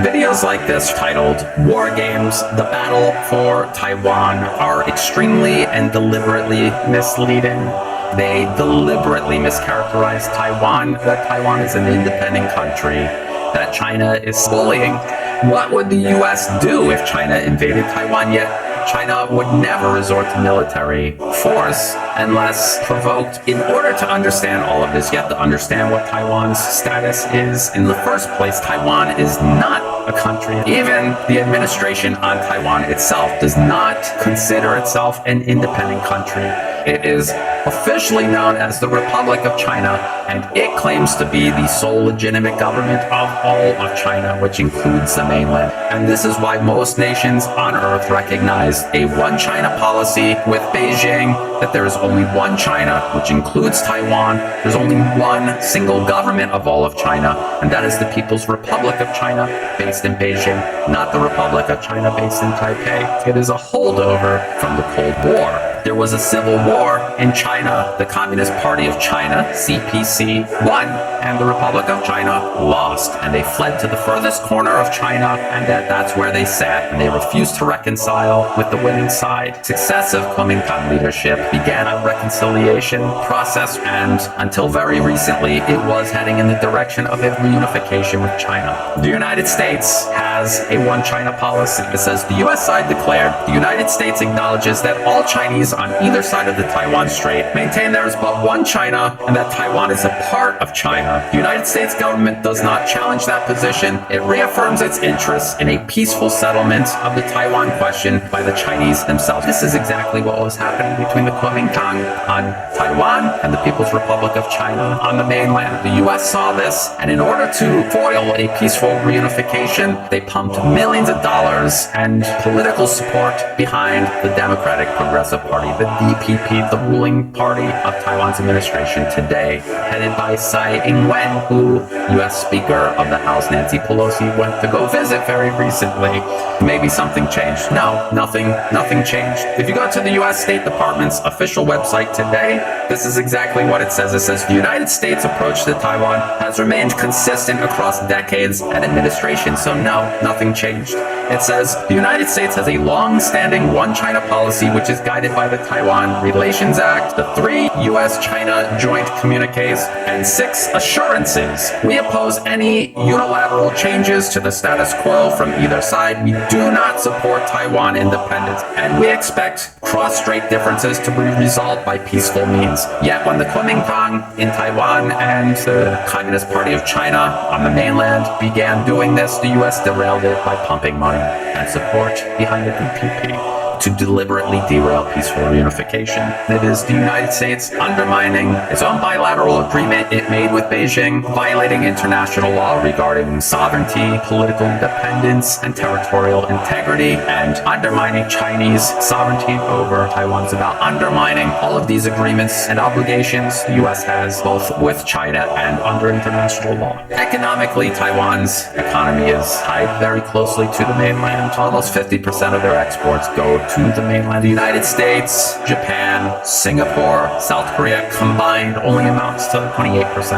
Videos like this, titled War Games, The Battle for Taiwan, are extremely and deliberately misleading. They deliberately mischaracterize Taiwan, that Taiwan is an independent country, that China is bullying. What would the US do if China invaded Taiwan? Yet China would never resort to military force unless provoked. In order to understand all of this, you have to understand what Taiwan's status is. In the first place, Taiwan is not a country. Even the administration on Taiwan itself does not consider itself an independent country. It is officially known as the Republic of China, and it claims to be the sole legitimate government of all of China, which includes the mainland. And this is why most nations on Earth recognize a one China policy with Beijing, that there is only one China, which includes Taiwan. There's only one single government of all of China, and that is the People's Republic of China, based in Beijing, not the Republic of China based in Taipei. It is a holdover from the Cold War. There was a civil war in China. The Communist Party of China, CPC, won, and the Republic of China lost. And they fled to the furthest corner of China, and that's where they sat, and they refused to reconcile with the winning side. Successive Kuomintang leadership began a reconciliation process, and until very recently, it was heading in the direction of a reunification with China. The United States has a one China policy. It says the US side declared, the United States acknowledges that all Chinese on either side of the Taiwan Strait maintain there is but one China and that Taiwan is a part of China. The United States government does not challenge that position. It reaffirms its interests in a peaceful settlement of the Taiwan question by the Chinese themselves. This is exactly what was happening between the Kuomintang on Taiwan and the People's Republic of China on the mainland. The US saw this, and in order to foil a peaceful reunification, they pumped millions of dollars and political support behind the Democratic Progressive Party, the DPP, the ruling party of Taiwan's administration today, headed by Tsai Ing-wen, who U.S. Speaker of the House Nancy Pelosi went to go visit very recently. Maybe something changed. No, nothing changed. If you go to the U.S. State Department's official website today, this is exactly what it says. It says the United States approach to Taiwan has remained consistent across decades and administrations, so no, nothing changed. It says the United States has a long-standing one China policy which is guided by the Taiwan Relations Act, the 3 U.S.-China joint communiques, and 6 assurances. We oppose any unilateral changes to the status quo from either side. We do not support Taiwan independence, and we expect cross-strait differences to be resolved by peaceful means. Yet when the Kuomintang in Taiwan and the Communist Party of China on the mainland began doing this, the U.S. derailed it by pumping money and support behind the DPP to deliberately derail peaceful reunification. It is the United States undermining its own bilateral agreement it made with Beijing, violating international law regarding sovereignty, political independence, and territorial integrity, and undermining Chinese sovereignty over Taiwan. It's about undermining all of these agreements and obligations the U.S. has, both with China and under international law. Economically, Taiwan's economy is tied very closely to the mainland. Almost 50% of their exports go to the mainland. The United States, Japan, Singapore, South Korea combined only amounts to 28%.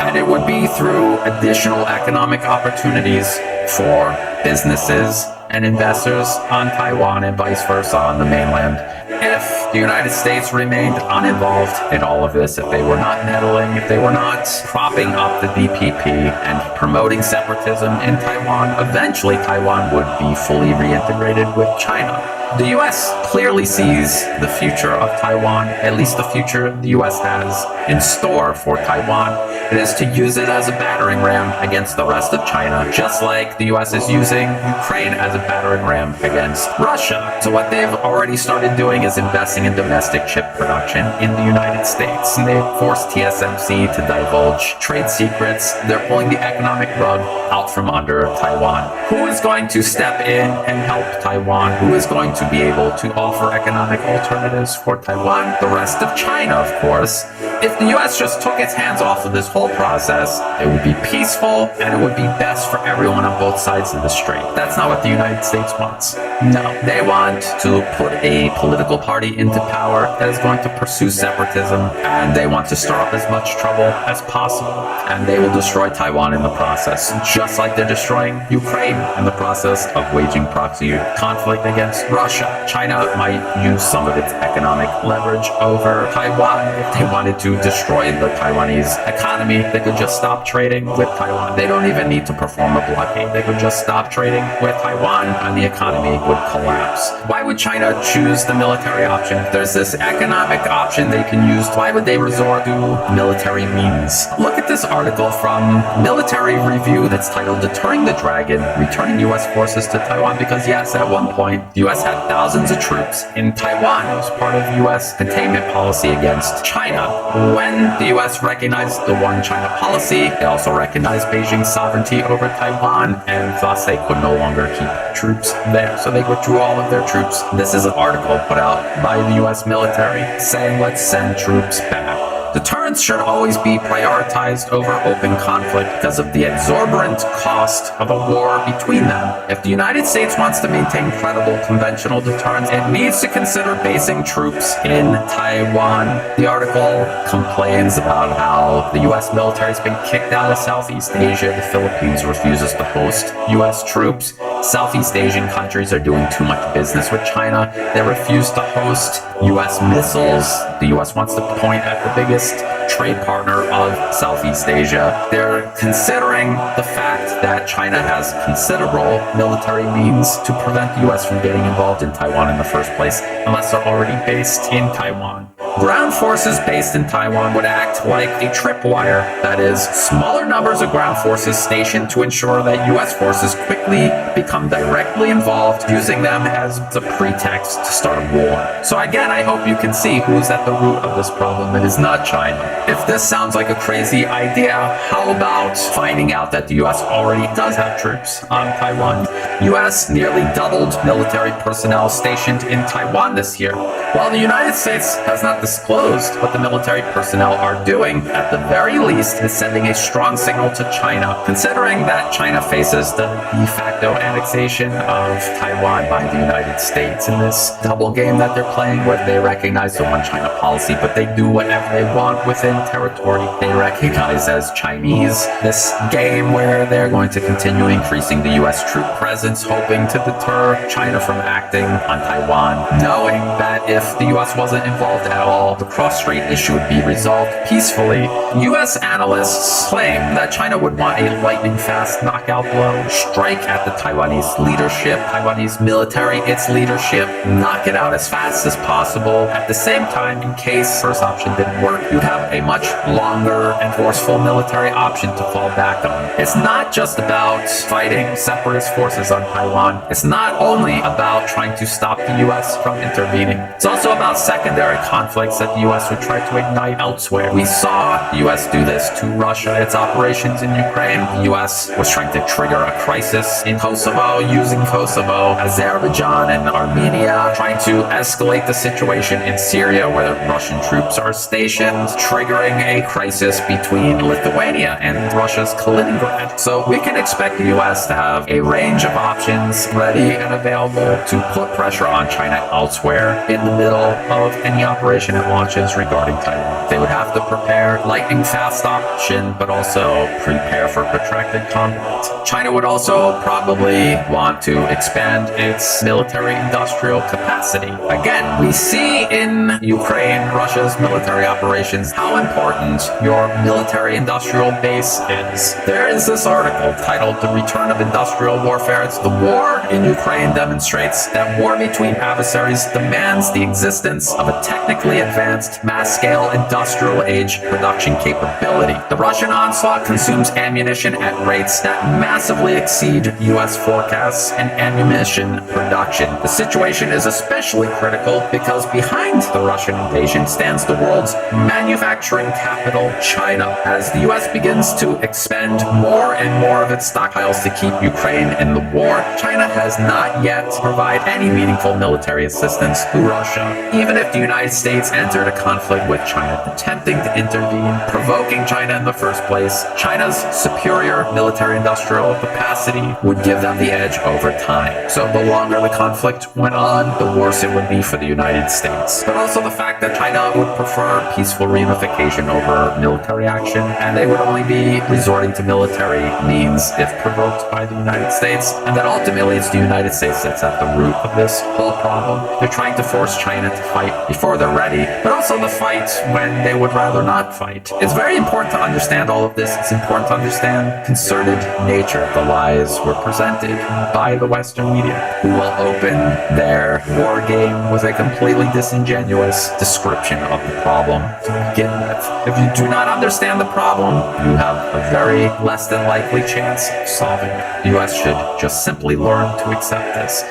And it would be through additional economic opportunities for businesses and investors on Taiwan and vice versa on the mainland if the United States remained uninvolved in all of this, if they were not meddling, if they were not propping up the DPP and promoting separatism in Taiwan. Eventually Taiwan would be fully reintegrated with China. The U.S. clearly sees the future of Taiwan, at least the future the U.S. has in store for Taiwan. It is to use it as a battering ram against the rest of China, just like the U.S. is using Ukraine as a battering ram against Russia. So what they've already started doing is investing in domestic chip production in the United States. And they've forced TSMC to divulge trade secrets. They're pulling the economic rug out from under Taiwan. Who is going to step in and help Taiwan? Who is going to be able to offer economic alternatives for Taiwan? The rest of China, of course. If the US just took its hands off of this whole process, it would be peaceful and it would be best for everyone on both sides of the strait. That's not what the United States wants. No, they want to put a political party into power that is going to pursue separatism, and they want to stir up as much trouble as possible, and they will destroy Taiwan in the process, just like they're destroying Ukraine in the process of waging proxy conflict against Russia. China might use some of its economic leverage over Taiwan. If they wanted to destroy the Taiwanese economy, they could just stop trading with Taiwan. They don't even need to perform a blockade. They could just stop trading with Taiwan and the economy would collapse. Why would China choose the military option? There's this economic option they can use. Why would they resort to military means? Look at this article from Military Review that's titled Deterring the Dragon, Returning U.S. Forces to Taiwan, because yes, at one point, the U.S. had thousands of troops in Taiwan. It was part of U.S. containment policy against China. When the U.S. recognized the One China policy, they also recognized Beijing's sovereignty over Taiwan, and thus they could no longer keep troops there. So they withdrew all of their troops. This is an article put out by the U.S. military saying, let's send troops back. Deterrence should always be prioritized over open conflict because of the exorbitant cost of a war between them. If the United States wants to maintain credible conventional deterrence, it needs to consider basing troops in Taiwan. The article complains about how the U.S. military has been kicked out of Southeast Asia. The Philippines refuses to host U.S. troops. Southeast Asian countries are doing too much business with China. They refuse to host U.S. missiles. The U.S. wants to point at the biggest trade partner of Southeast Asia. They're considering the fact that China has considerable military means to prevent the U.S. from getting involved in Taiwan in the first place, unless they're already based in Taiwan. Ground forces based in Taiwan would act like a tripwire, that is, smaller numbers of ground forces stationed to ensure that U.S. forces quickly become directly involved, using them as the pretext to start a war. So again, I hope you can see who's at the root of this problem. It is not China. If this sounds like a crazy idea, how about finding out that the U.S. already does have troops on Taiwan? U.S. nearly doubled military personnel stationed in Taiwan this year. While the United States has not disclosed what the military personnel are doing, at the very least is sending a strong signal to China, considering that China faces the de facto annexation of Taiwan by the United States. In this double game that they're playing, where they recognize the One China policy, but they do whatever they want within territory they recognize as Chinese. This game where they're going to continue increasing the U.S. troop presence, hoping to deter China from acting on Taiwan, knowing that if the U.S. wasn't involved at all, the cross-strait issue would be resolved peacefully. U.S. analysts claim that China would want a lightning-fast knockout blow, strike at the Taiwanese leadership, Taiwanese military, its leadership, knock it out as fast as possible. At the same time, in case first option didn't work, you'd have a much longer and forceful military option to fall back on. It's not just about fighting separatist forces on Taiwan. It's not only about trying to stop the U.S. from intervening. It's also about secondary conflicts that the U.S. would try to ignite elsewhere. We saw the U.S. do this to Russia, its operations in Ukraine. The U.S. was trying to trigger a crisis in Kosovo, using Kosovo, Azerbaijan, and Armenia, trying to escalate the situation in Syria, where Russian troops are stationed, triggering a crisis between Lithuania and Russia's Kaliningrad. So we can expect the U.S. to have a range of options ready and available to put pressure on China elsewhere in the middle of any operation it launches regarding Taiwan. They would have to prepare lightning-fast option, but also prepare for protracted combat. China would also probably want to expand its military-industrial capacity. Again, we see in Ukraine, Russia's military operations, how important your military-industrial base is. There is this article titled The Return of Industrial Warfare. It's the war in Ukraine demonstrates that war between adversaries demands the existence of a technically advanced mass-scale industrial age production capability. The Russian onslaught consumes ammunition at rates that massively exceed U.S. forecasts and ammunition production. The situation is especially critical because behind the Russian invasion stands the world's manufacturing capital, China. As the U.S. begins to expend more and more of its stockpiles to keep Ukraine in the war, China does not yet provide any meaningful military assistance to Russia. Even if the United States entered a conflict with China, attempting to intervene, provoking China in the first place, China's superior military-industrial capacity would give them the edge over time. So the longer the conflict went on, the worse it would be for the United States. But also the fact that China would prefer peaceful reunification over military action, and they would only be resorting to military means if provoked by the United States, and that ultimately it's the United States that's at the root of this whole problem. They're trying to force China to fight before they're ready, but also the fight when they would rather not fight. It's very important to understand all of this. It's important to understand concerted nature. The lies were presented by the Western media, who will open their war game with a completely disingenuous description of the problem to begin with. If you do not understand the problem, you have a very less than likely chance of solving it. The US should just simply learn to accept this.